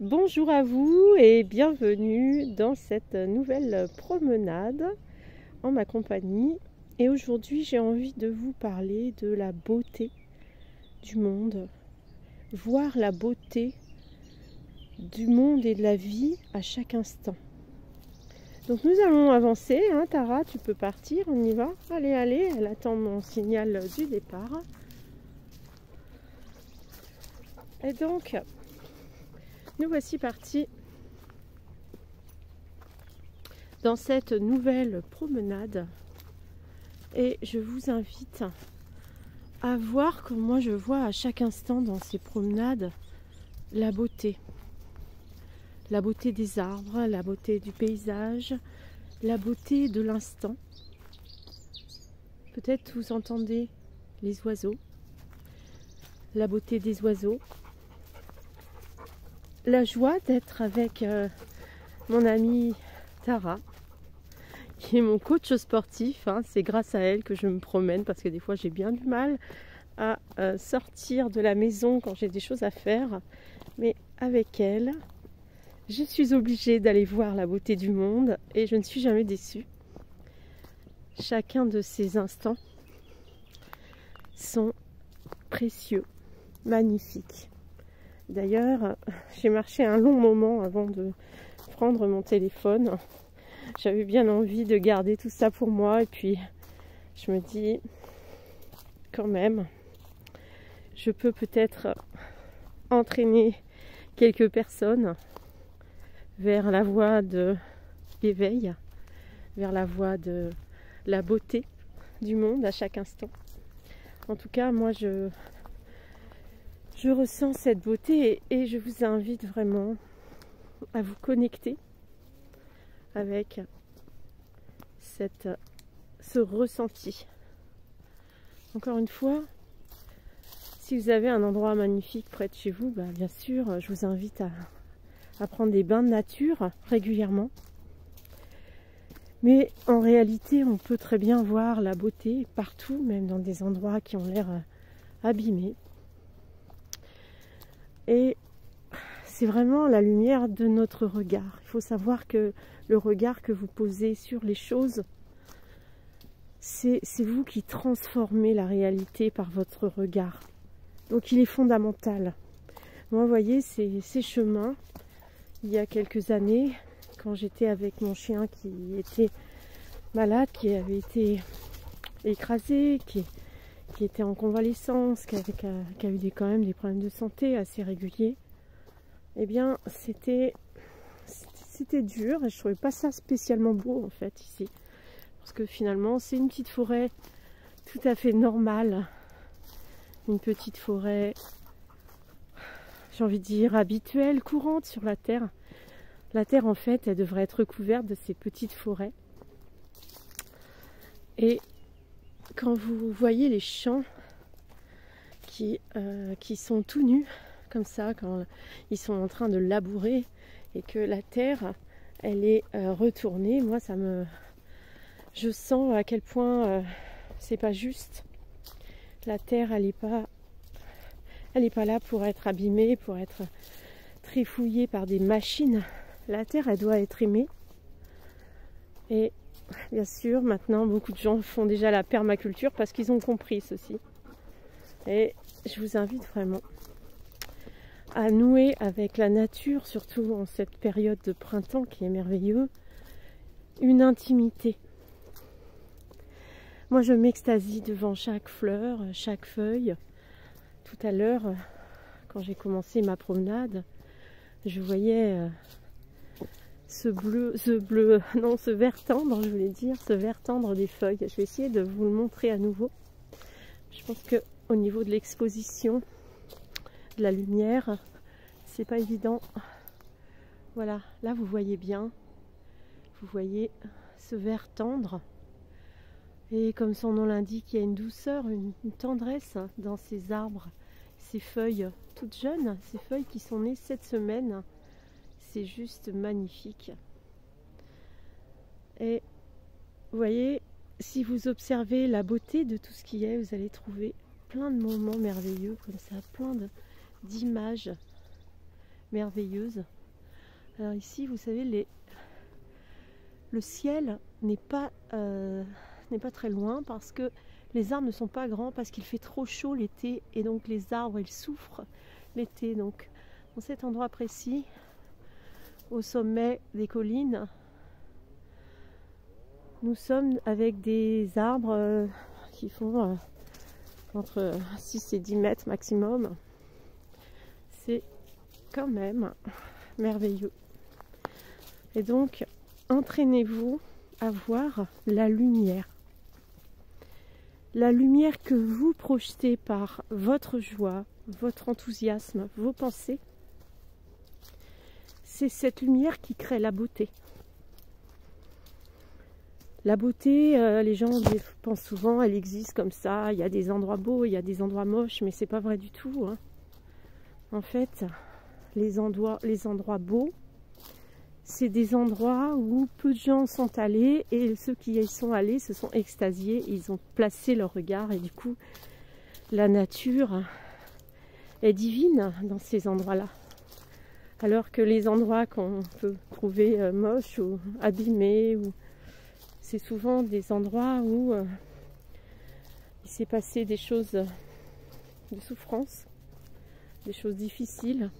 Bonjour à vous et bienvenue dans cette nouvelle promenade en ma compagnie. Et aujourd'hui, j'ai envie de vous parler de la beauté du monde, voir la beauté du monde et de la vie à chaque instant. Donc nous allons avancer, hein, Tara, tu peux partir, on y va. Allez, allez, elle attend mon signal du départ. Et donc, nous voici partis dans cette nouvelle promenade et je vous invite à voir comme moi je vois à chaque instant dans ces promenades la beauté des arbres, la beauté du paysage, la beauté de l'instant. Peut-être vous entendez les oiseaux, la beauté des oiseaux, la joie d'être avec mon amie Tara, qui est mon coach sportif, hein. C'est grâce à elle que je me promène parce que des fois j'ai bien du mal à sortir de la maison quand j'ai des choses à faire. Mais avec elle, je suis obligée d'aller voir la beauté du monde et je ne suis jamais déçue. Chacun de ces instants sont précieux, magnifiques. D'ailleurs, j'ai marché un long moment avant de prendre mon téléphone. J'avais bien envie de garder tout ça pour moi et puis je me dis quand même, je peux peut-être entraîner quelques personnes vers la voie de l'éveil, vers la voie de la beauté du monde à chaque instant. En tout cas, moi je ressens cette beauté et je vous invite vraiment à vous connecter avec ce ressenti. Encore une fois, si vous avez un endroit magnifique près de chez vous, bien sûr, je vous invite à prendre des bains de nature régulièrement. Mais en réalité, on peut très bien voir la beauté partout, même dans des endroits qui ont l'air abîmés. Et c'est vraiment la lumière de notre regard. Il faut savoir que le regard que vous posez sur les choses, c'est vous qui transformez la réalité par votre regard. Donc il est fondamental. Moi, vous voyez, ces chemins, il y a quelques années, quand j'étais avec mon chien qui était malade, qui avait été écrasé, qui était en convalescence, qui a eu quand même des problèmes de santé assez réguliers, eh bien c'était dur et je trouvais pas ça spécialement beau en fait ici. Parce que finalement c'est une petite forêt tout à fait normale, une petite forêt, j'ai envie de dire habituelle, courante sur la terre. La terre en fait elle devrait être recouverte de ces petites forêts. Et quand vous voyez les champs qui sont tout nus comme ça, quand ils sont en train de labourer et que la terre elle est retournée, moi je sens à quel point c'est pas juste. La terre elle est pas là pour être abîmée, pour être trifouillée par des machines. La terre elle doit être aimée. Et bien sûr maintenant beaucoup de gens font déjà la permaculture parce qu'ils ont compris ceci. Et je vous invite vraiment à nouer avec la nature, surtout en cette période de printemps qui est merveilleux, une intimité. Moi je m'extasie devant chaque fleur, chaque feuille. Tout à l'heure, quand j'ai commencé ma promenade, je voyais ce vert tendre, je voulais dire, ce vert tendre des feuilles. Je vais essayer de vous le montrer à nouveau. Je pense que au niveau de l'exposition, de la lumière, c'est pas évident. Voilà, là vous voyez bien, vous voyez ce vert tendre. Et comme son nom l'indique, il y a une douceur, une tendresse dans ces arbres, ces feuilles toutes jeunes, ces feuilles qui sont nées cette semaine. C'est juste magnifique. Et vous voyez, si vous observez la beauté de tout ce qui est, vous allez trouver plein de moments merveilleux comme ça, plein d'images merveilleuse. Alors ici, vous savez, le ciel n'est pas très loin parce que les arbres ne sont pas grands, parce qu'il fait trop chaud l'été et donc les arbres ils souffrent l'été. Donc dans cet endroit précis, au sommet des collines, nous sommes avec des arbres qui font entre 6 et 10 mètres maximum. C'est quand même merveilleux. Et donc, entraînez-vous à voir la lumière. La lumière que vous projetez par votre joie, votre enthousiasme, vos pensées, c'est cette lumière qui crée la beauté. La beauté, les gens pensent souvent, elle existe comme ça, il y a des endroits beaux, il y a des endroits moches, mais c'est pas vrai du tout, hein. En fait, les endroits beaux, c'est des endroits où peu de gens sont allés et ceux qui y sont allés se sont extasiés, ils ont placé leur regard et du coup, la nature est divine dans ces endroits-là. Alors que les endroits qu'on peut trouver moches ou abîmés, c'est souvent des endroits où il s'est passé des choses de souffrance, des choses difficiles,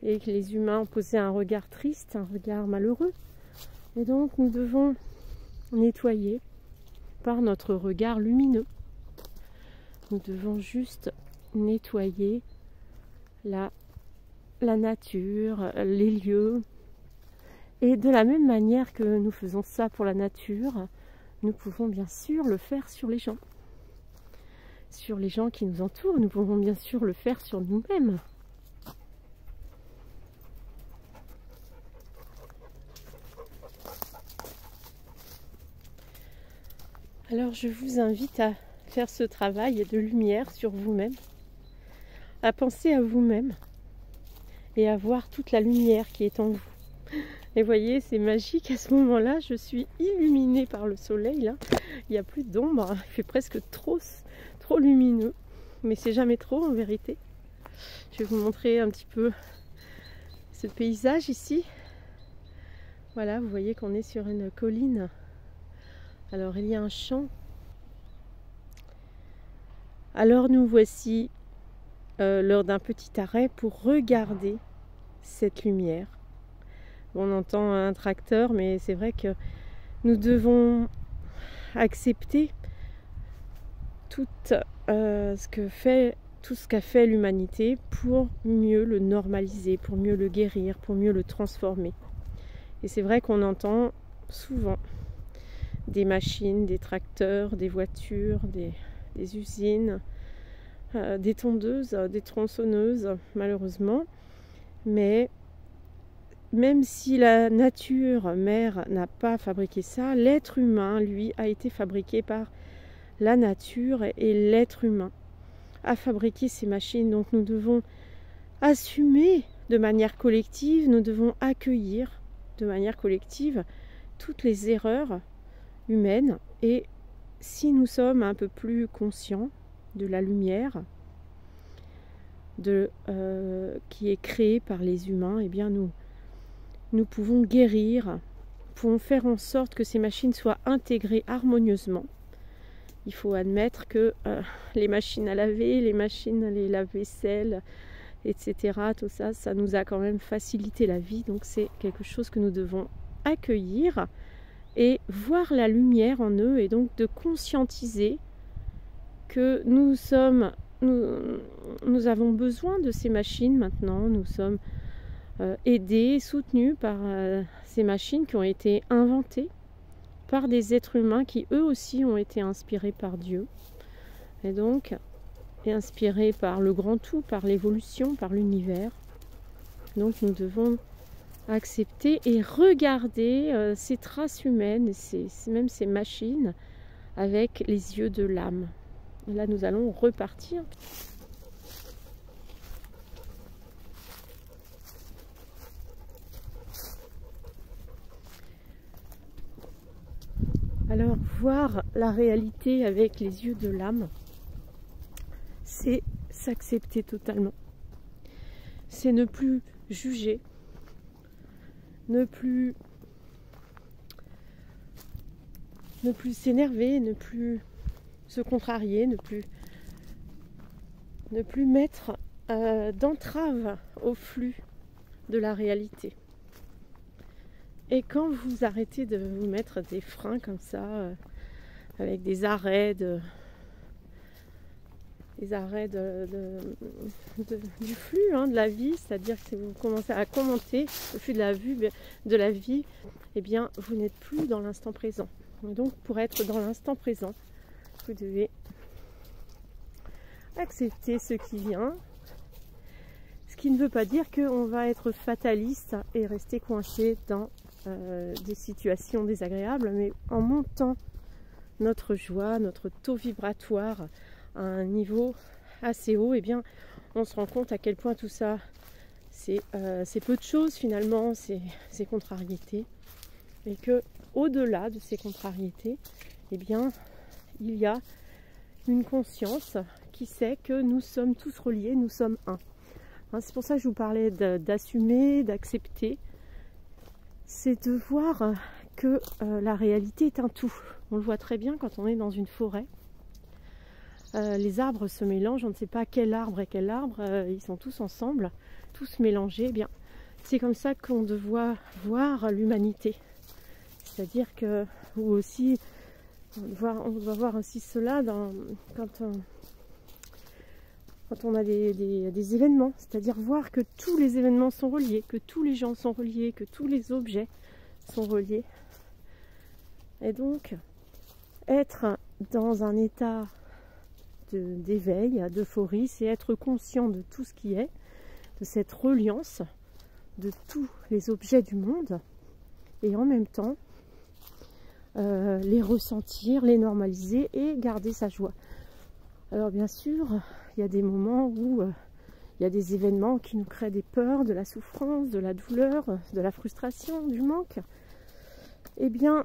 et que les humains ont posé un regard triste, un regard malheureux. Et donc nous devons nettoyer par notre regard lumineux. Nous devons juste nettoyer la nature, les lieux. Et de la même manière que nous faisons ça pour la nature, nous pouvons bien sûr le faire sur les gens. Sur les gens qui nous entourent, nous pouvons bien sûr le faire sur nous-mêmes. Alors je vous invite à faire ce travail de lumière sur vous-même, à penser à vous-même et à voir toute la lumière qui est en vous. Et voyez, c'est magique, à ce moment-là, je suis illuminée par le soleil, là. Il n'y a plus d'ombre, il fait presque trop lumineux, mais c'est jamais trop en vérité. Je vais vous montrer un petit peu ce paysage ici. Voilà, vous voyez qu'on est sur une colline. Alors il y a un champ. Alors nous voici lors d'un petit arrêt pour regarder cette lumière. On entend un tracteur, mais c'est vrai que nous devons accepter tout ce qu'a fait l'humanité pour mieux le normaliser, pour mieux le guérir, pour mieux le transformer. Et c'est vrai qu'on entend souvent des machines, des tracteurs, des voitures, des usines, des tondeuses, des tronçonneuses, malheureusement. Mais même si la nature mère n'a pas fabriqué ça, l'être humain, lui, a été fabriqué par la nature et l'être humain a fabriqué ces machines. Donc nous devons assumer de manière collective, nous devons accueillir de manière collective toutes les erreurs humaines. Et si nous sommes un peu plus conscients de la lumière qui est créée par les humains, eh bien nous pouvons guérir, pouvons faire en sorte que ces machines soient intégrées harmonieusement. Il faut admettre que les machines à laver, les machines à les lave-vaisselle, etc., tout ça, ça nous a quand même facilité la vie. Donc c'est quelque chose que nous devons accueillir et voir la lumière en eux, et donc de conscientiser que nous avons besoin de ces machines maintenant. Nous sommes aidés, soutenus par ces machines qui ont été inventées par des êtres humains qui eux aussi ont été inspirés par Dieu, et donc inspirés par le grand tout, par l'évolution, par l'univers. Donc nous devons accepter et regarder ces traces humaines, même ces machines, avec les yeux de l'âme. Là nous allons repartir. Alors, voir la réalité avec les yeux de l'âme, c'est s'accepter totalement. c'est ne plus juger, ne plus s'énerver, ne plus se contrarier, ne plus mettre d'entrave au flux de la réalité. Et quand vous arrêtez de vous mettre des freins comme ça, avec des arrêts du flux de la vie, c'est-à-dire que si vous commencez à commenter le flux de la vie, eh bien vous n'êtes plus dans l'instant présent. Et donc pour être dans l'instant présent, vous devez accepter ce qui vient, ce qui ne veut pas dire qu'on va être fataliste et rester coincé dans des situations désagréables, mais en montant notre joie, notre taux vibratoire à un niveau assez haut, eh bien on se rend compte à quel point tout ça c'est peu de choses finalement, ces contrariétés, et que au-delà de ces contrariétés, eh bien il y a une conscience qui sait que nous sommes tous reliés, nous sommes un. C'est pour ça que je vous parlais d'assumer, d'accepter. C'est de voir que la réalité est un tout. On le voit très bien quand on est dans une forêt. Les arbres se mélangent, on ne sait pas quel arbre est quel arbre, ils sont tous ensemble, tous mélangés. Eh bien, c'est comme ça qu'on doit voir l'humanité. C'est-à-dire que, ou aussi, on doit voir aussi cela quand on a des événements, c'est-à-dire voir que tous les événements sont reliés, que tous les gens sont reliés, que tous les objets sont reliés. Et donc, être dans un état d'éveil, d'euphorie, c'est être conscient de tout ce qui est, de cette reliance de tous les objets du monde, et en même temps, les ressentir, les normaliser et garder sa joie. Alors bien sûr, il y a des moments où il y a des événements qui nous créent des peurs, de la souffrance, de la douleur, de la frustration, du manque. Eh bien,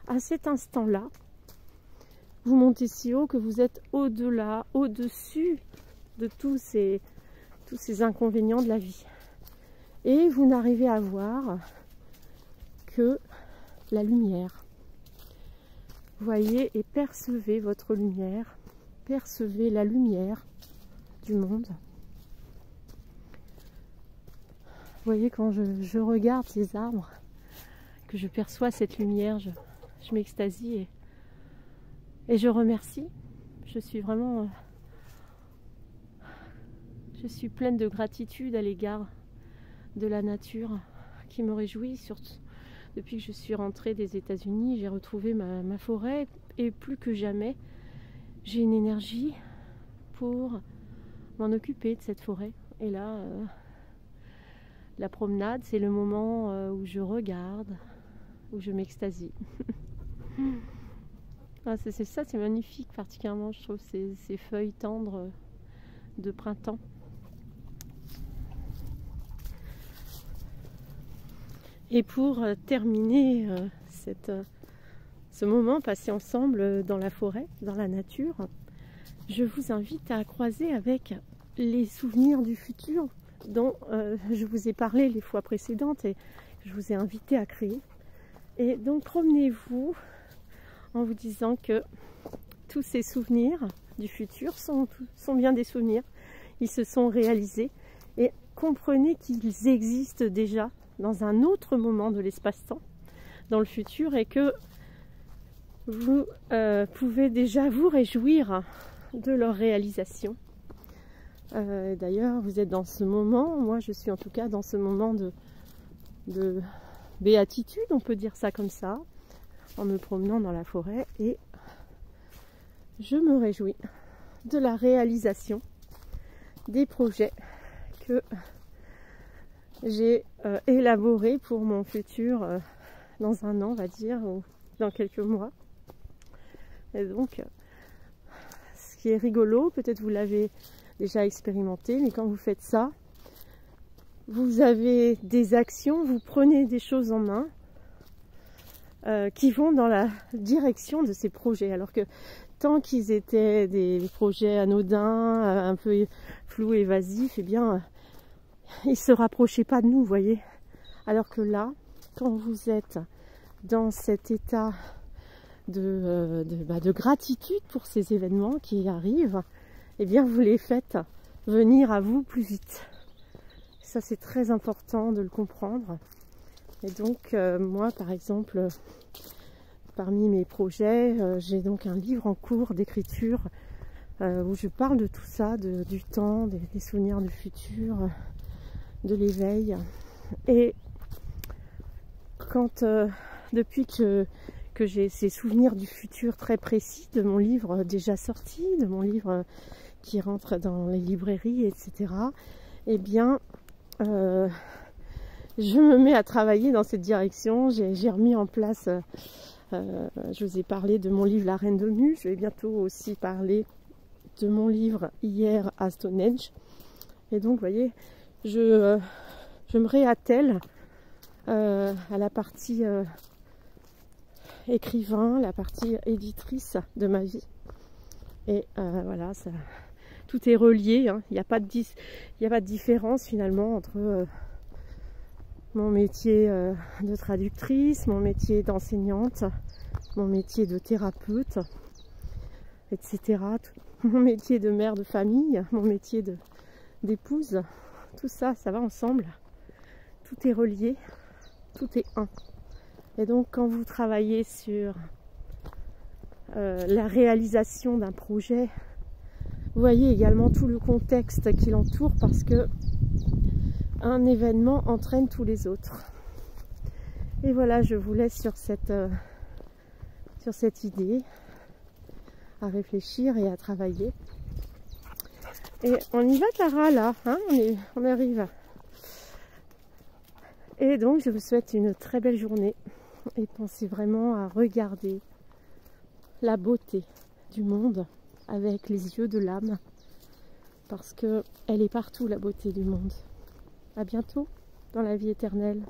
à cet instant-là, vous montez si haut que vous êtes au-delà, au-dessus de tous ces inconvénients de la vie. Et vous n'arrivez à voir que la lumière. Voyez et percevez votre lumière, percevez la lumière du monde. Vous voyez, quand je regarde ces arbres, que je perçois cette lumière, je m'extasie et je remercie. Je suis vraiment... je suis pleine de gratitude à l'égard de la nature qui me réjouit. Surtout depuis que je suis rentrée des États-Unis, j'ai retrouvé ma forêt et plus que jamais, j'ai une énergie pour m'en occuper de cette forêt. Et là, la promenade, c'est le moment où je regarde, où je m'extasie. C'est ça, c'est magnifique particulièrement, je trouve, ces feuilles tendres de printemps. Et pour terminer ce moment passé ensemble dans la forêt, dans la nature, je vous invite à croiser avec les souvenirs du futur dont je vous ai parlé les fois précédentes et je vous ai invité à créer. Et donc promenez-vous en vous disant que tous ces souvenirs du futur sont bien des souvenirs, ils se sont réalisés, et comprenez qu'ils existent déjà dans un autre moment de l'espace-temps, dans le futur, et que vous pouvez déjà vous réjouir de leur réalisation. D'ailleurs, vous êtes dans ce moment, moi je suis en tout cas dans ce moment de béatitude, on peut dire ça comme ça, en me promenant dans la forêt, et je me réjouis de la réalisation des projets que j'ai élaborés pour mon futur dans un an, on va dire, ou dans quelques mois. Et donc, ce qui est rigolo, peut-être vous l'avez déjà expérimenté, mais quand vous faites ça, vous avez des actions, vous prenez des choses en main qui vont dans la direction de ces projets, alors que tant qu'ils étaient des projets anodins, un peu flous, évasifs, eh bien, il se rapprochait pas de nous, vous voyez. Alors que là, quand vous êtes dans cet état de gratitude pour ces événements qui arrivent, eh bien vous les faites venir à vous plus vite. Ça, c'est très important de le comprendre. Et donc moi par exemple, parmi mes projets, j'ai donc un livre en cours d'écriture où je parle de tout ça, du temps, des souvenirs du futur, de l'éveil. Et quand depuis que j'ai ces souvenirs du futur très précis de mon livre déjà sorti, de mon livre qui rentre dans les librairies, etc., eh bien je me mets à travailler dans cette direction. J'ai remis en place, je vous ai parlé de mon livre La Reine de Mu, je vais bientôt aussi parler de mon livre Hier à Stonehenge. Et donc, vous voyez, je me réattelle à la partie écrivain, la partie éditrice de ma vie. Et voilà, ça, tout est relié, hein. Il n'y a pas de différence finalement entre mon métier de traductrice, mon métier d'enseignante, mon métier de thérapeute, etc. Mon métier de mère de famille, mon métier d'épouse. Tout ça, ça va ensemble. Tout est relié, tout est un. Et donc quand vous travaillez sur la réalisation d'un projet, vous voyez également tout le contexte qui l'entoure, parce que un événement entraîne tous les autres. Et voilà, je vous laisse sur cette idée, à réfléchir et à travailler. Et on y va, Clara, là, hein, on arrive. Et donc je vous souhaite une très belle journée et pensez vraiment à regarder la beauté du monde avec les yeux de l'âme, parce que elle est partout, la beauté du monde. À bientôt dans la vie éternelle.